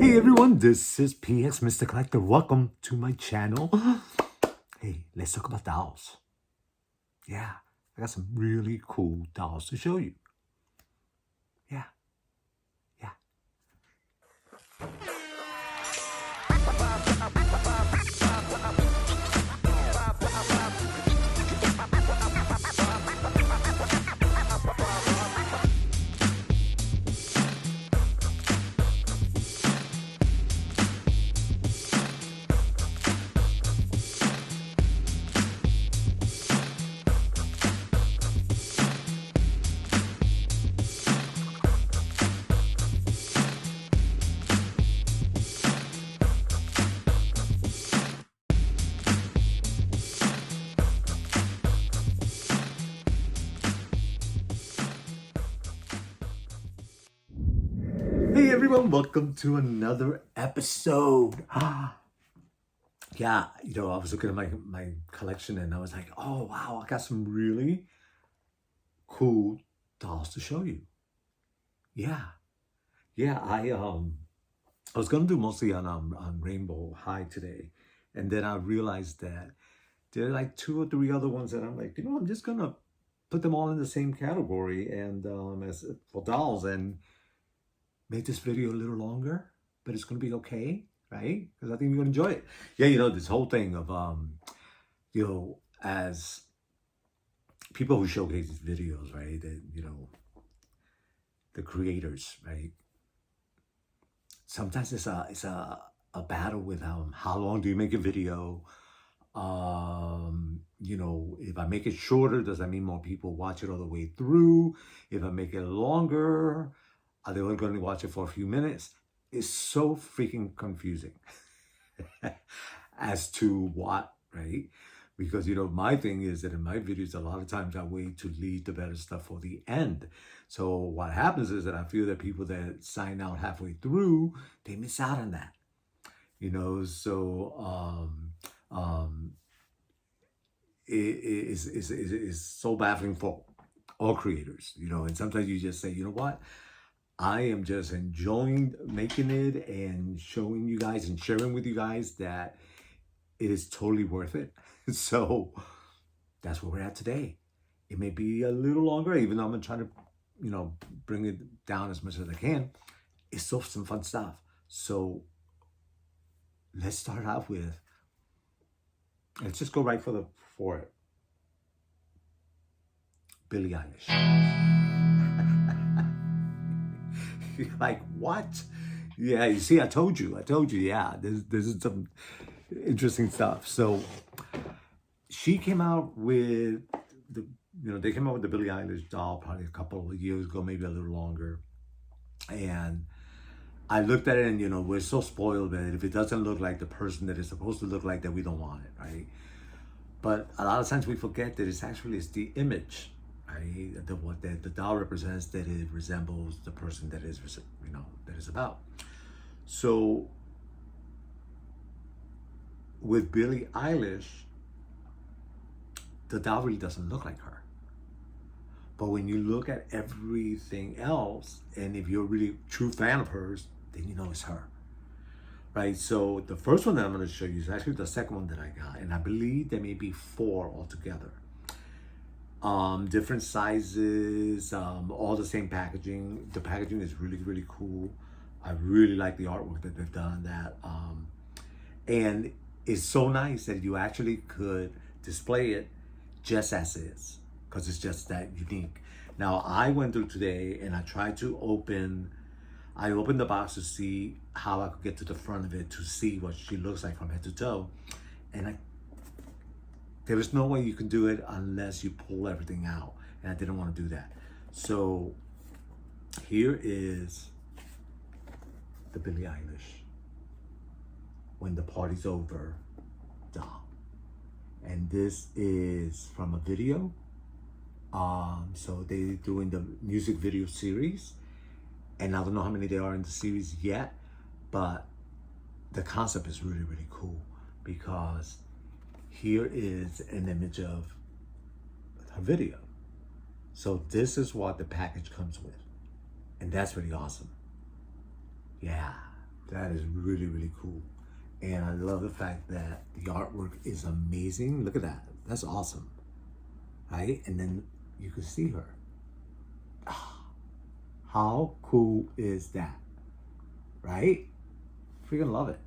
Hey everyone, this is PX Mr. Collector. Welcome to my channel. Hey, let's talk about dolls. Yeah, I got some really cool dolls to show you. Yeah, yeah. Hey everyone, welcome to another episode. Yeah, I was looking at my collection and I was like, oh wow, I got some really cool dolls to show you. Yeah, yeah. I was gonna do mostly on Rainbow High today, and then I realized that there are like two or three other ones that I'm like, I'm just gonna put them all in the same category and as for dolls and make this video a little longer, but it's gonna be okay, right? Because I think you're gonna enjoy it. Yeah, this whole thing of as people who showcase these videos, right? That the creators, right? Sometimes it's a battle with how long do you make a video? If I make it shorter, does that mean more people watch it all the way through? If I make it longer, are they only going to watch it for a few minutes? It's so freaking confusing as to what, right? Because, my thing is that in my videos, a lot of times I wait to leave the better stuff for the end. So what happens is that I feel that people that sign out halfway through, they miss out on that, so is so baffling for all creators, and sometimes you just say, you know what? I am just enjoying making it and showing you guys and sharing with you guys that it is totally worth it. So that's where we're at today. It may be a little longer, even though I'm trying to, bring it down as much as I can. It's still some fun stuff. So let's start out with, let's just go right for it. Billie Eilish. You're like, what? Yeah, you see, I told you, yeah, this is some interesting stuff. So she came out with they came out with the Billie Eilish doll probably a couple of years ago, maybe a little longer. And I looked at it and, we're so spoiled that if it doesn't look like the person that it's supposed to look like, that we don't want it, right? But a lot of times we forget that it's the image, right? What the doll represents, that it resembles the person that is, that is about. So with Billie Eilish, the doll really doesn't look like her. But when you look at everything else, and if you're a really true fan of hers, then you know it's her. Right, so the first one that I'm going to show you is actually the second one that I got, and I believe there may be 4 altogether. Different sizes, all the same packaging. The packaging is really, really cool. I really like the artwork that they've done. And it's so nice that you actually could display it just as is, because it's just that unique. Now, I went through today and I tried to opened the box to see how I could get to the front of it to see what she looks like from head to toe. And there is no way you can do it unless you pull everything out. And I didn't want to do that. So here is the Billie Eilish When the Party's Over doll. And this is from a video. So they're doing the music video series. And I don't know how many there are in the series yet, but the concept is really, really cool, because here is an image of her video. So this is what the package comes with. And that's really awesome. Yeah. That is really, really cool. And I love the fact that the artwork is amazing. Look at that. That's awesome. Right? And then you can see her. How cool is that? Right? Freaking love it.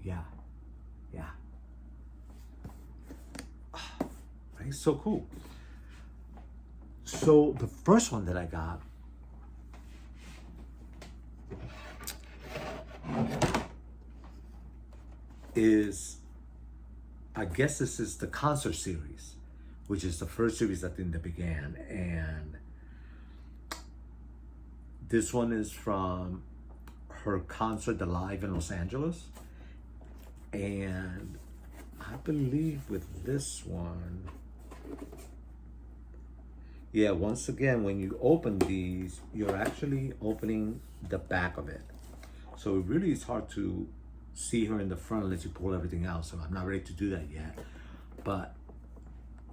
Yeah. Yeah. Right? So cool. So the first one that I got is, I guess this is the concert series, which is the first series I think that began. And this one is from her concert, the Live in Los Angeles. And I believe with this one, yeah, once again, when you open these, you're actually opening the back of it. So it really is hard to see her in the front unless you pull everything out. So I'm not ready to do that yet. But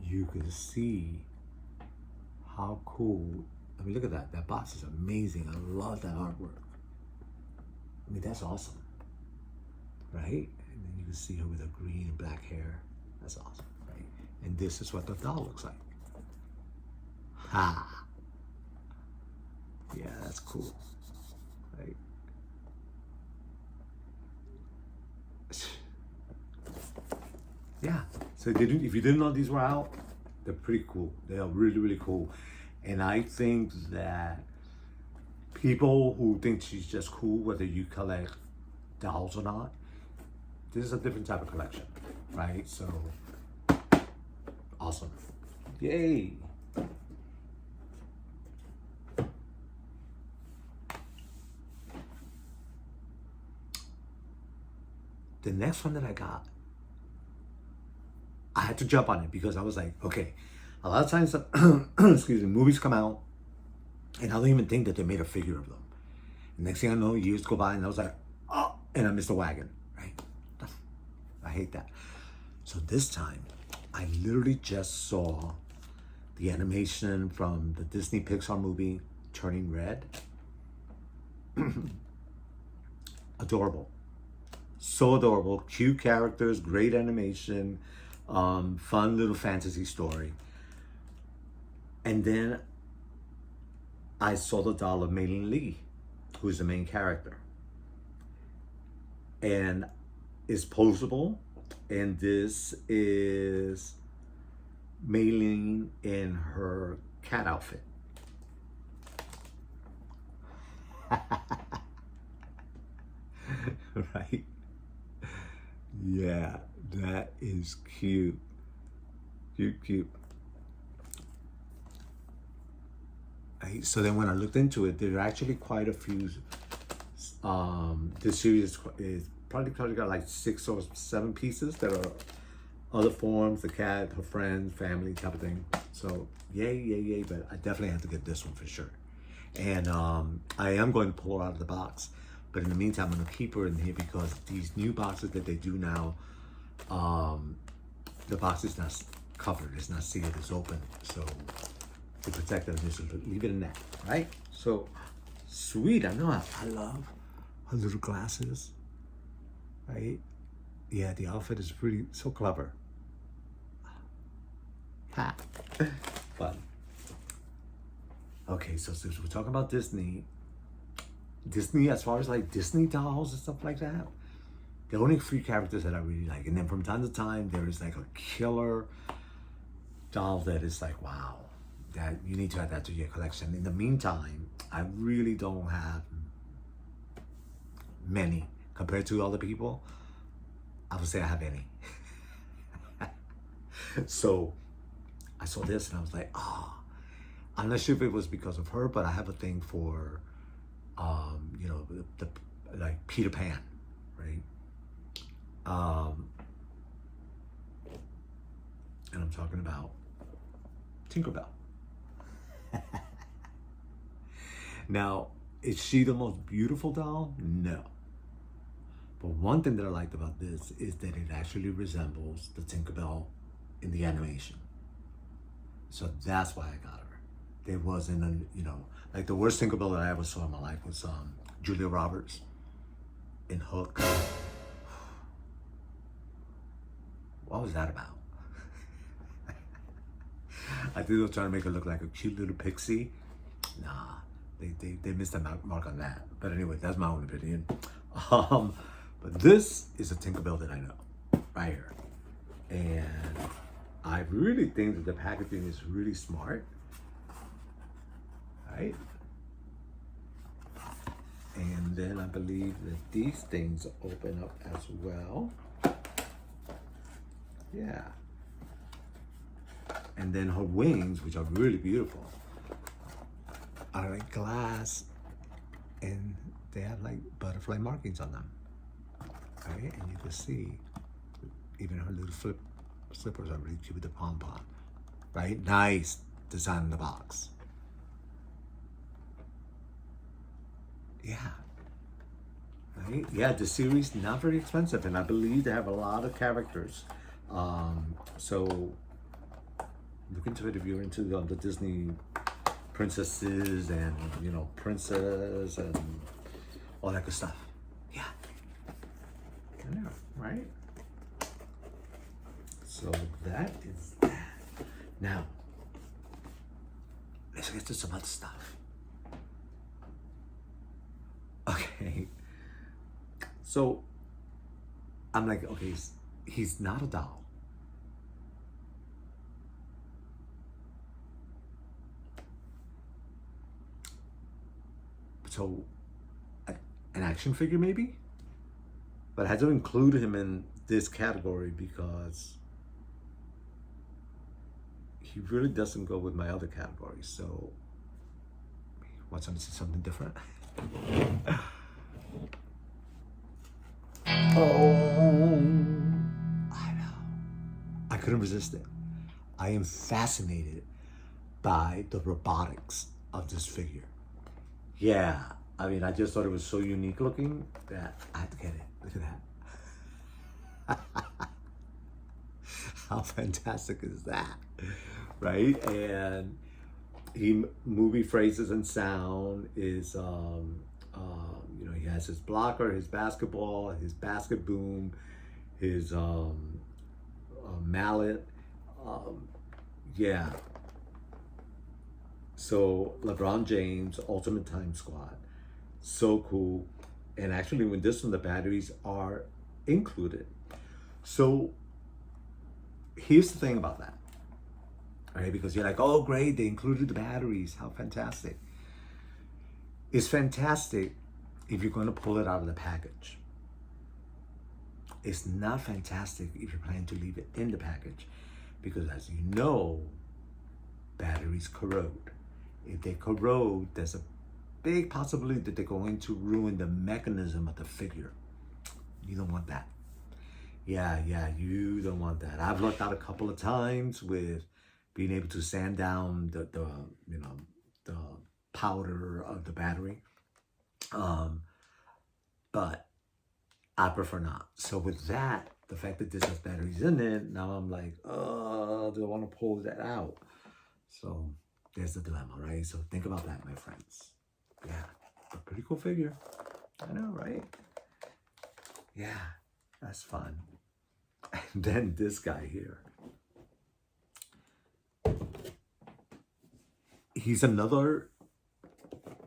you can see how cool. I mean, look at that. That box is amazing. I love that artwork. I mean, that's awesome. Right? And then you can see her with her green and black hair. That's awesome, right? And this is what the doll looks like. Ha! Yeah, that's cool. Right? Yeah. So if you didn't know these were out, they're pretty cool. They are really, really cool. And I think that people who think she's just cool, whether you collect dolls or not, this is a different type of collection, right? So, awesome. Yay. The next one that I got, I had to jump on it because I was like, okay, a lot of times, excuse me, movies come out and I don't even think that they made a figure of them. And next thing I know, years go by and I was like, oh, and I missed the wagon, right? I hate that. So this time, I literally just saw the animation from the Disney Pixar movie, Turning Red. Adorable. So adorable, cute characters, great animation, fun little fantasy story. And then I saw the doll of Mei Lee, who's the main character. And it's posable, and this is Mei Lee in her cat outfit. Right? Yeah, that is cute. Cute. Right? So then when I looked into it, there are actually quite a few. This series is probably got like 6 or 7 pieces that are other forms, the cat, her friends, family type of thing. So yay, but I definitely have to get this one for sure. And I am going to pull her out of the box. But in the meantime, I'm going to keep her in here because these new boxes that they do now, the box is not covered, it's not sealed, it's open. So to protect them, just leave it in that, right? So sweet, I know, I love her little glasses, right? Yeah, the outfit is pretty, so clever. Ha, fun. Okay, so since we're talking about Disney, as far as like Disney dolls and stuff like that, there are only 3 characters that I really like. And then from time to time, there is like a killer doll that is like, wow, that you need to add that to your collection. In the meantime, I really don't have many compared to other people. I would say I have any. So I saw this and I was like, oh, I'm not sure if it was because of her, but I have a thing for you know, the like Peter Pan, right? And I'm talking about Tinkerbell. Now, is she the most beautiful doll? No. But one thing that I liked about this is that it actually resembles the Tinkerbell in the animation. So that's why I got her. there wasn't a, you know, like the worst Tinkerbell that I ever saw in my life was Julia Roberts in Hook. What was that about? I think they were trying to make her look like a cute little pixie. Nah, they missed the mark on that. But anyway, that's my own opinion. But this is a Tinkerbell that I know, right here. And I really think that the packaging is really smart, right? And then I believe that these things open up as well. Yeah. And then her wings, which are really beautiful, are like glass, and they have like butterfly markings on them, right? And you can see even her little slippers are really cute with the pom-pom, right? Nice design in the box. Yeah. Right? Yeah, the series not very expensive, and I believe they have a lot of characters. So look into it if you're into the Disney princesses and, you know, princess and all that good stuff. Yeah. I know, right? So that is that. Now, let's get to some other stuff. Okay. So I'm like, okay, he's not a doll. So an action figure maybe? But I had to include him in this category because he really doesn't go with my other categories. So want to see something different? Oh, I know. I couldn't resist it. I am fascinated by the robotics of this figure. Yeah, I mean, I just thought it was so unique looking that I had to get it. Look at that. How fantastic is that? Right? And movie phrases and sound is, you know, he has his blocker, his basketball, his basket boom, his mallet. Yeah. So LeBron James, Ultimate Time Squad, so cool. And actually, with this one, the batteries are included. So here's the thing about that, right? Because you're like, oh, great, they included the batteries. How fantastic. It's fantastic if you're going to pull it out of the package. It's not fantastic if you're planning to leave it in the package, because as you know, batteries corrode. If they corrode, there's a big possibility that they're going to ruin the mechanism of the figure. You don't want that. Yeah, you don't want that. I've lucked out a couple of times with being able to sand down the you know, the powder of the battery. But I prefer not. So with that, the fact that this has batteries in it, now I'm like, oh, do I want to pull that out? So there's the dilemma, right? So think about that, my friends. Yeah, a pretty cool figure. I know, right? Yeah, that's fun. And then this guy here. He's another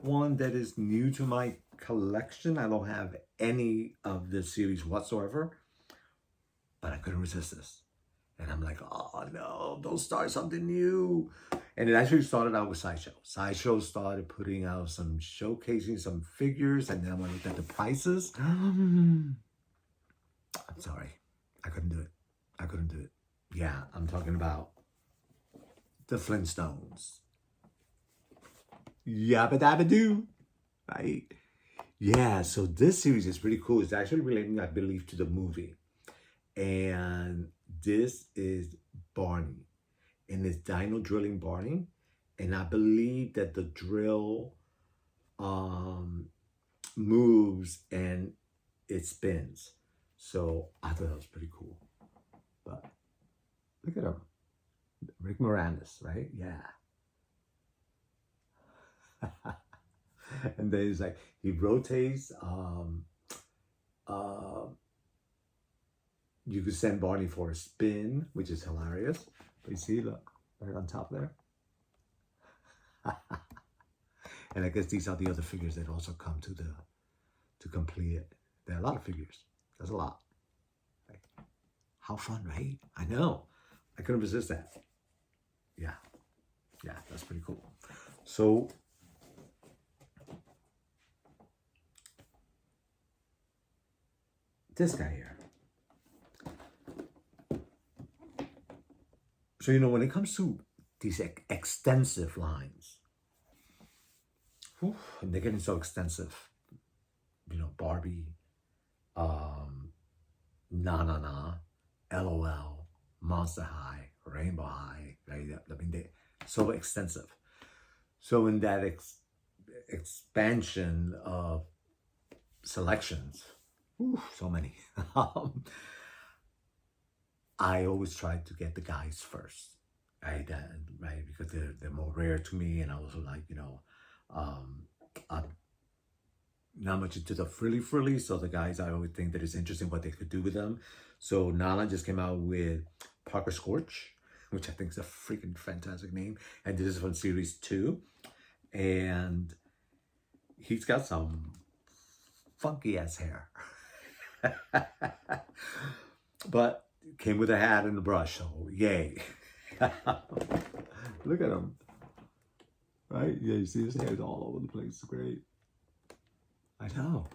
one that is new to my collection. I don't have any of this series whatsoever, but I couldn't resist this. And I'm like, oh no, don't start something new. And it actually started out with Sideshow. Sideshow started putting out showcasing some figures, and then when I looked at the prices, I'm sorry, I couldn't do it. I couldn't do it. Yeah, I'm talking about the Flintstones. Yabba dabba doo, right? Yeah, so this series is pretty cool. It's actually relating, I believe, to the movie. And this is Barney. And it's Dino Drilling Barney. And I believe that the drill moves and it spins. So I thought that was pretty cool. But look at him. Rick Moranis, right? Yeah. And then it's like he rotates. Uh, you could send Barney for a spin, which is hilarious. But you see, look, right on top there. And I guess these are the other figures that also come to complete it. There are a lot of figures. That's a lot. Like, how fun, right? I know. I couldn't resist that. Yeah. Yeah, that's pretty cool. So this guy here. So, you know, when it comes to these extensive lines, whew, and they're getting so extensive, you know, Barbie, Na Na Na, LOL, Monster High, Rainbow High, right? I mean, they're so extensive. So in that expansion of selections, whew, so many, I always try to get the guys first, right? Right, because they're more rare to me, and I also like, you know, I'm not much into the frilly, so the guys, I always think that it's interesting what they could do with them. So Nala just came out with Parker Scorch, which I think is a freaking fantastic name, and this is from series 2, and he's got some funky ass hair, but came with a hat and a brush, so yay. Look at him. Right? Yeah, you see his hair's all over the place. It's great. I know.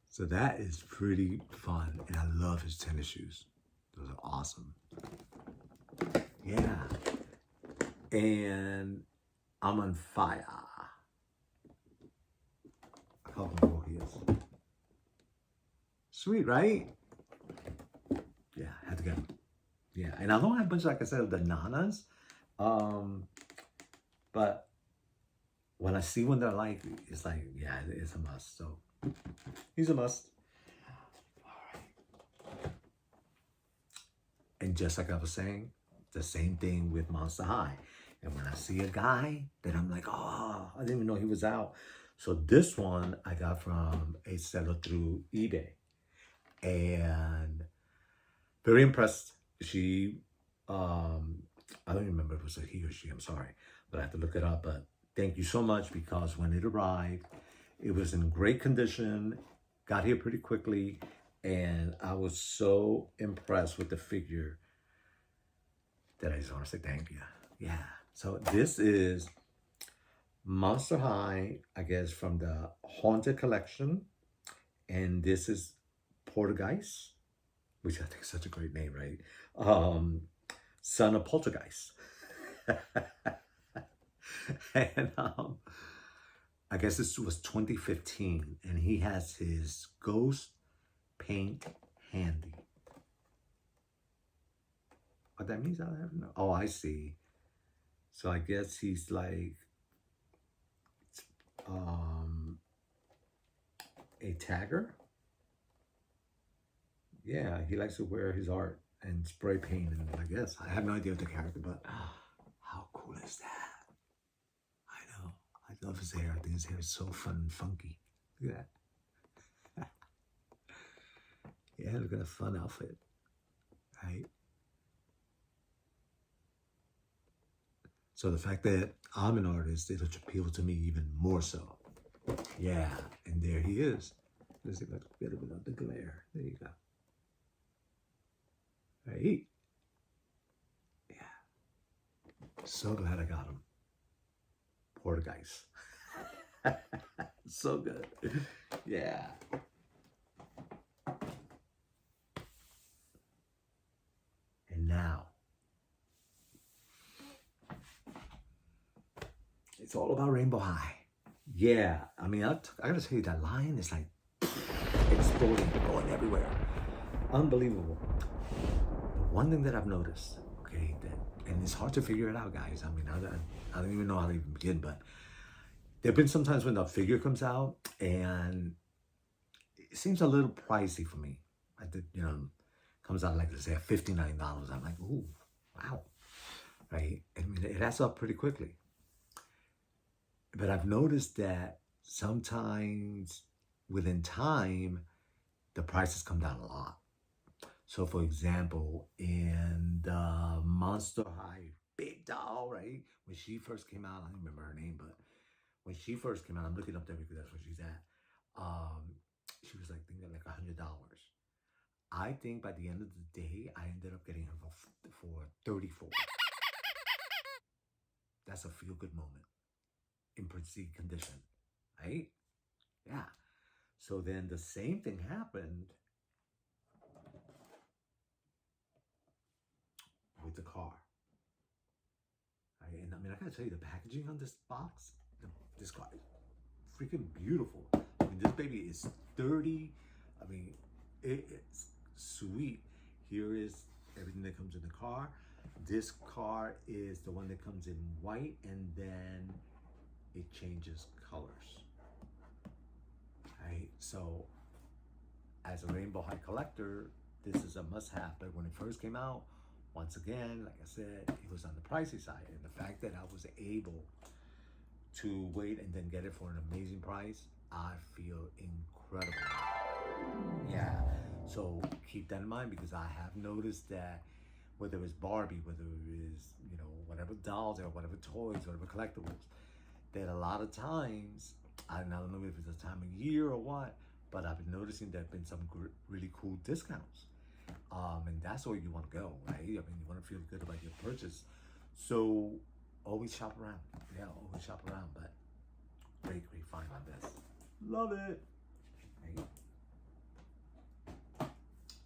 So that is pretty fun. And I love his tennis shoes. Those are awesome. Yeah. And I'm on fire. How cool he is. Sweet, right? Yeah, had to get him. Yeah, and I don't have much, like I said, of the nanas. But when I see one that I like, it's like, yeah, it's a must. So he's a must. All right. And just like I was saying, the same thing with Monster High. And when I see a guy, then I'm like, oh, I didn't even know he was out. So this one I got from a seller through eBay. And very impressed. She, I don't remember if it was a he or she, I'm sorry, but I have to look it up. But thank you so much, because when it arrived, it was in great condition, got here pretty quickly, and I was so impressed with the figure that I just want to say thank you. Yeah. So this is Monster High, I guess, from the Haunted Collection. And this is Portuguese, which I think is such a great name, right? Son of Poltergeist. And I guess this was 2015, and he has his ghost paint handy. What that means, I don't know. Oh, I see. So I guess he's like a tagger. Yeah, he likes to wear his art and spray paint, and I guess I have no idea of the character, but how cool is that? I know. I love his hair. I think his hair is so fun and funky. Look at that. Yeah, look at a fun outfit, right? So the fact that I'm an artist, it'll appeal to me even more so. Yeah, and there he is. Let's see if I can get a bit of the glare. There you go. Right? Yeah. So glad I got him. Portuguese. So good. Yeah. And now, it's all about Rainbow High. Yeah. I mean, I gotta tell you, that line is like exploding, going everywhere. Unbelievable. But one thing that I've noticed, okay, and it's hard to figure it out, guys. I mean, I don't even know how to even begin, but there have been some times when the figure comes out and it seems a little pricey for me. I did, you know, comes out like, let's say, at $59. I'm like, ooh, wow, right? I mean, it adds up pretty quickly. But I've noticed that sometimes within time, the prices come down a lot. So, for example, in the Monster High Big Doll, right? When she first came out, I don't remember her name, but when she first came out, I'm looking up there because that's where she's at. Um, she was like thinking like $100. I think by the end of the day, I ended up getting her for 34. That's a feel good moment in pristine condition, right? Yeah. So then the same thing happened with the car. Right? And I mean, I gotta tell you, the packaging on this box, this car is freaking beautiful. I mean, this baby is sturdy. I mean, it's sweet. Here is everything that comes in the car. This car is the one that comes in white, and then it changes colors. Right? So, as a Rainbow High collector, this is a must-have. But when it first came out, once again, like I said, it was on the pricey side. And the fact that I was able to wait and then get it for an amazing price, I feel incredible. Yeah. So keep that in mind because I have noticed that whether it's Barbie, whether it is, whatever dolls or whatever toys, whatever collectibles, that a lot of times, I don't know if it's a time of year or what, but I've been noticing there have been some really cool discounts. And that's where you want to go, right? I mean, you want to feel good about your purchase. So always shop around. Yeah, always shop around. But great find on this. Love it. Right?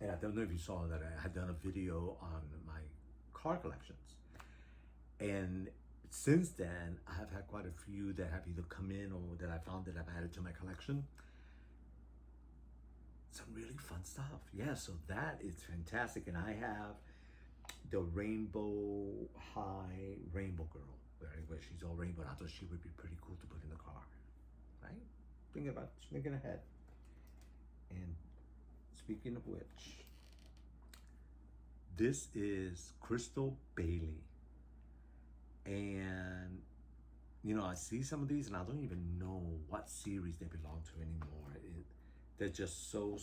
And I don't know if you saw that I had done a video on my car collections. And since then, I have had quite a few that have either come in or that I found that I've added to my collection. Some really fun stuff. Yeah, so that is fantastic. And I have the Rainbow High Rainbow Girl, where she's all rainbow. I thought she would be pretty cool to put in the car, right? Thinking ahead. And speaking of which, this is Crystal Bailey. And, I see some of these and I don't even know what series they belong to anymore. They're just so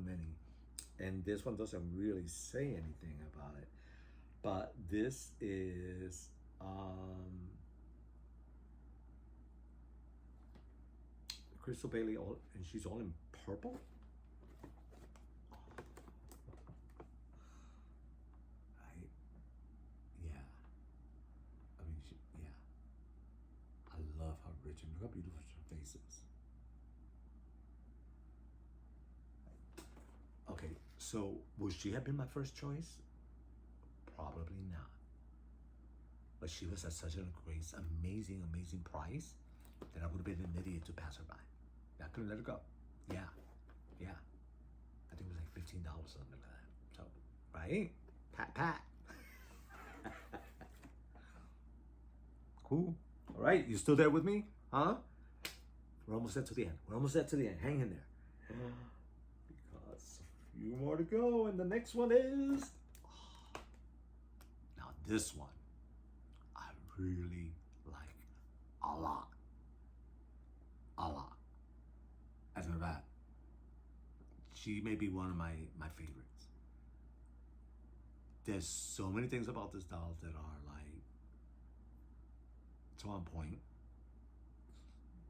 many. And this one doesn't really say anything about it. But this is Crystal Bailey, and she's all in purple. Right? Yeah. I mean, yeah. I love how rich and look how beautiful her face is. Okay, so would she have been my first choice? Probably not. But she was at such a great, amazing price that I would have been an idiot to pass her by. I couldn't let her go. Yeah. I think it was like $15 or something like that. So, right? Pat. Cool. All right, you still there with me? Huh? We're almost at to the end. Hang in there. Because a few more to go, and the next one is... Now this one, I really like a lot. As a matter of fact, she may be one of my favorites. There's so many things about this doll that are like so on point.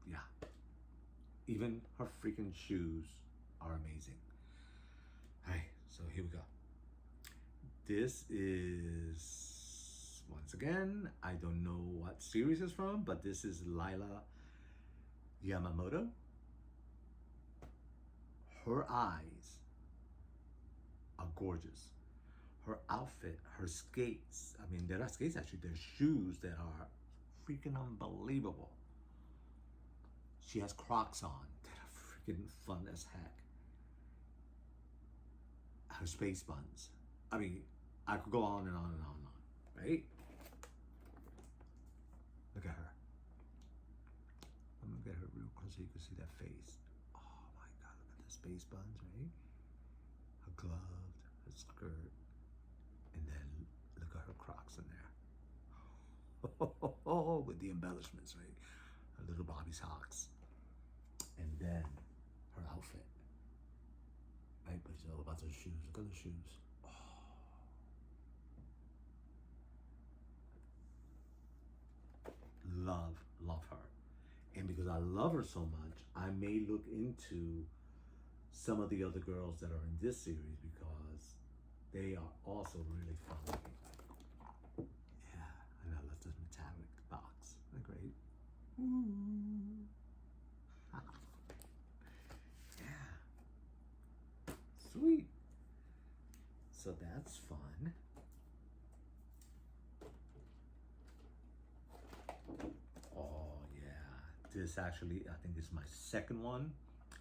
Yeah. Even her freaking shoes are amazing. Alright, so here we go. This is, once again, I don't know what series it's from, but this is Lila Yamamoto. Her eyes are gorgeous. Her outfit, her skates, I mean, they're not skates actually, they're shoes that are freaking unbelievable. She has Crocs on that are freaking fun as heck. Her space buns. I mean, I could go on and on and on and on, right? Look at her. I'm gonna get her real close so you can see that face. Oh my God, look at the space buns, right? Her gloves, her skirt, and then look at her Crocs in there. With the embellishments, right? her little Barbie socks, and then her outfit. Right, but it's all about those shoes. Look at the shoes. Love her. And because I love her so much, I may look into some of the other girls that are in this series because they are also really fun. Yeah, and I love this metallic box. Isn't that great? Ooh. Yeah. Sweet. So that's fun. Oh yeah, this actually, I think this is my second one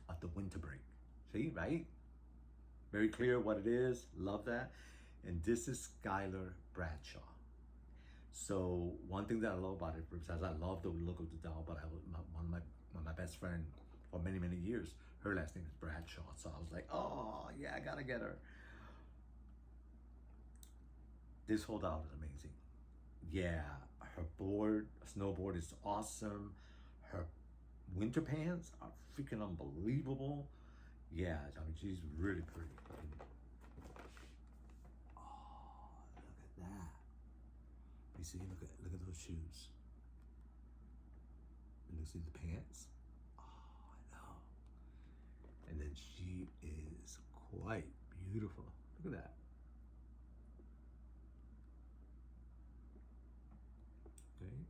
of the winter break. See, right? Very clear what it is. Love that. And this is Skylar Bradshaw. So one thing that I love about it, besides I love the look of the doll, but one of my best friend for many years, her last name is Bradshaw. So I was like, oh yeah, I gotta get her. This whole doll is amazing. Yeah, her snowboard is awesome. Her winter pants are freaking unbelievable. Yeah, I mean, she's really pretty. Oh, look at that. You see, look at those shoes. And you see the pants? Oh, I know. And then she is quite beautiful. Look at that. Okay.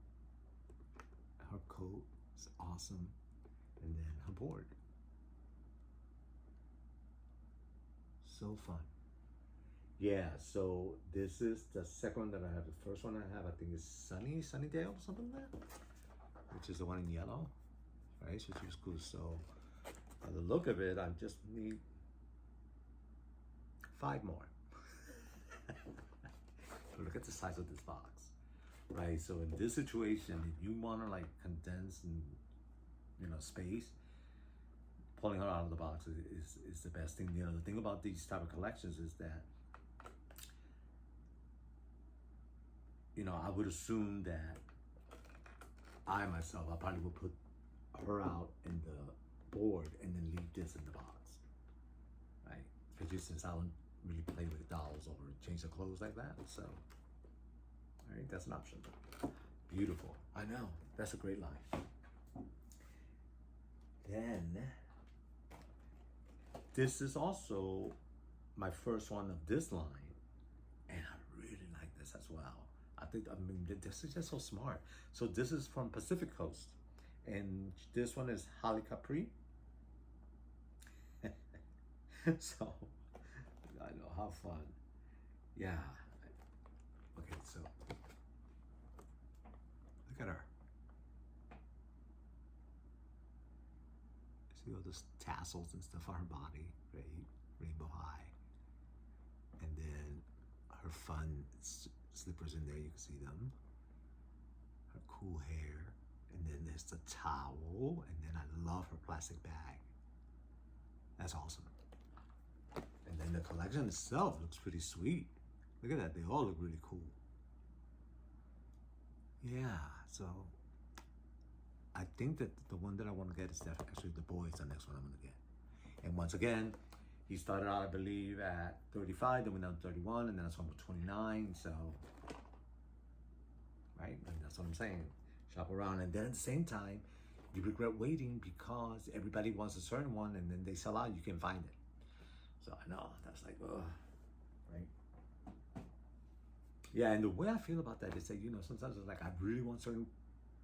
Her coat is awesome. And then her board. So fun. Yeah, so this is the second one that I have. The first one I have, I think, is Sunnydale or something like that, which is the one in yellow, right? So she's cool. So by the look of it, I just need 5 more. Look at the size of this box, right? So in this situation, if you want to like condense and space, pulling her out of the box is the best thing. The thing about these type of collections is that I would assume that I myself, I probably would put her out in the board and then leave this in the box, right? Especially since I don't really play with dolls or change the clothes like that. So, all right, that's an option. Beautiful. I know. That's a great line. Then, this is also my first one of this line, and I really like this as well. I mean, this is just so smart. So this is from Pacific Coast, and this one is Holly Capri. So, I know, how fun. Yeah. Okay, so, look at her. See all those tassels and stuff on her body, right? Rainbow high. And then her fun slippers in there, you can see them. Her cool hair. And then there's the towel. And then I love her plastic bag. That's awesome. And then the collection itself looks pretty sweet. Look at that, they all look really cool. Yeah, so I think that the one that I want to get is actually the boy is the next one I'm going to get. And once again, he started out, I believe, at 35, then went down to 31, and then it's almost 29, so, right? And that's what I'm saying. Shop around, and then at the same time, you regret waiting because everybody wants a certain one, and then they sell out, you can find it. So I know, that's like, ugh, right? Yeah, and the way I feel about that is that, sometimes it's like I really want certain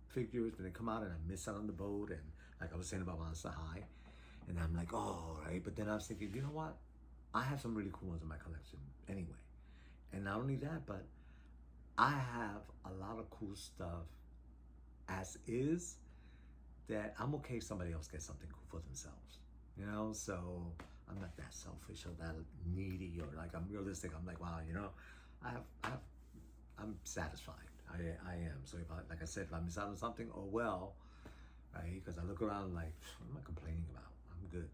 figures, but they come out and I miss out on the boat, and like I was saying about Monster High, and I'm like, oh, right? But then I was thinking, you know what? I have some really cool ones in my collection anyway. And not only that, but I have a lot of cool stuff as is that I'm okay if somebody else gets something cool for themselves. So I'm not that selfish or that needy, or like I'm realistic. I'm like, wow, I'm satisfied. I am. So like I said, if I miss out on something, oh well, right? Because I look around like, what am I complaining about? I'm good.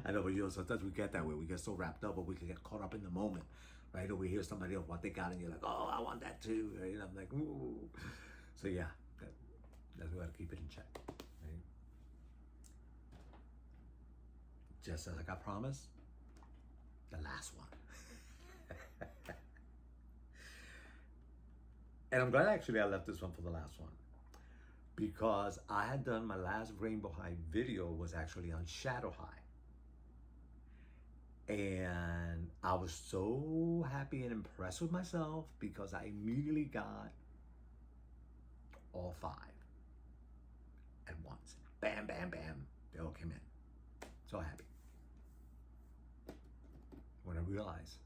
I know, but sometimes we get that way. We get so wrapped up, or we can get caught up in the moment, right? Or we hear somebody else what they got, and you're like, oh, I want that too, right? And I'm like, ooh. So yeah, That's why I keep it in check. Right? Just as like I promised, the last one. And I'm glad actually I left this one for the last one, because I had done my last Rainbow High video was actually on Shadow High. And I was so happy and impressed with myself because I immediately got all 5 at once. Bam, bam, bam. They all came in. So happy. When I realized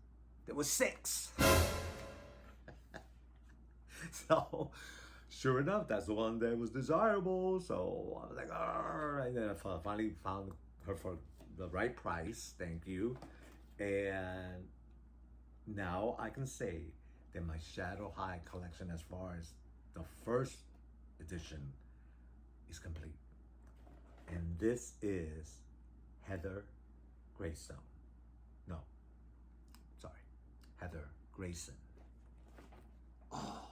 there was 6. So, sure enough, that's the one that was desirable. So I was like, "Arr!" And then I finally found her for the right price. Thank you. And now I can say that my Shadow High collection, as far as the first edition, is complete. And this is Heather Greystone. No, sorry, Heather Grayson. Oh,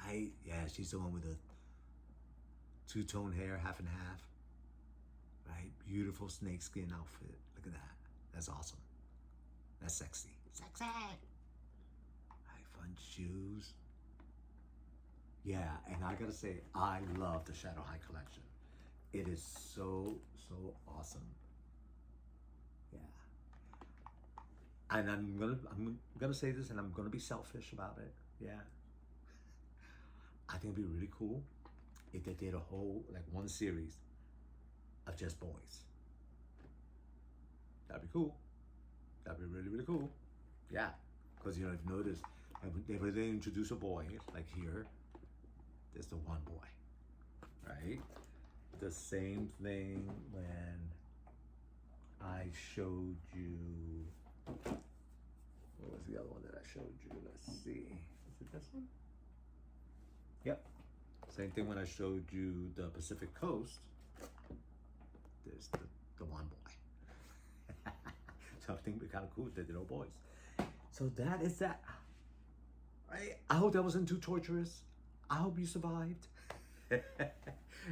right? Yeah, she's the one with the two-tone hair, half and half. Right? Beautiful snakeskin outfit. Look at that. That's awesome. That's sexy. Sexy! Right, fun shoes. Yeah, and I gotta say, I love the Shadow High collection. It is so, so awesome. Yeah. And I'm gonna say this, and I'm gonna be selfish about it. Yeah. I think it'd be really cool if they did a whole, like, one series of just boys. That'd be cool. That'd be really, really cool. Yeah. Because, you know, if you notice, if they introduce a boy, like here, there's the one boy, right? The same thing when I showed you, what was the other one that I showed you? Let's see. Is it this one? Yep. Same thing when I showed you the Pacific Coast. There's the one boy. So I think it'd be kind of cool if they did all boys. So that is that. I hope that wasn't too torturous. I hope you survived.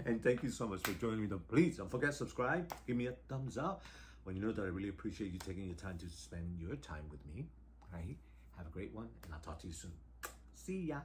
And thank you so much for joining me. Please don't forget to subscribe. Give me a thumbs up. When you know that I really appreciate you taking your time to spend your time with me. All right? Have a great one, and I'll talk to you soon. See ya.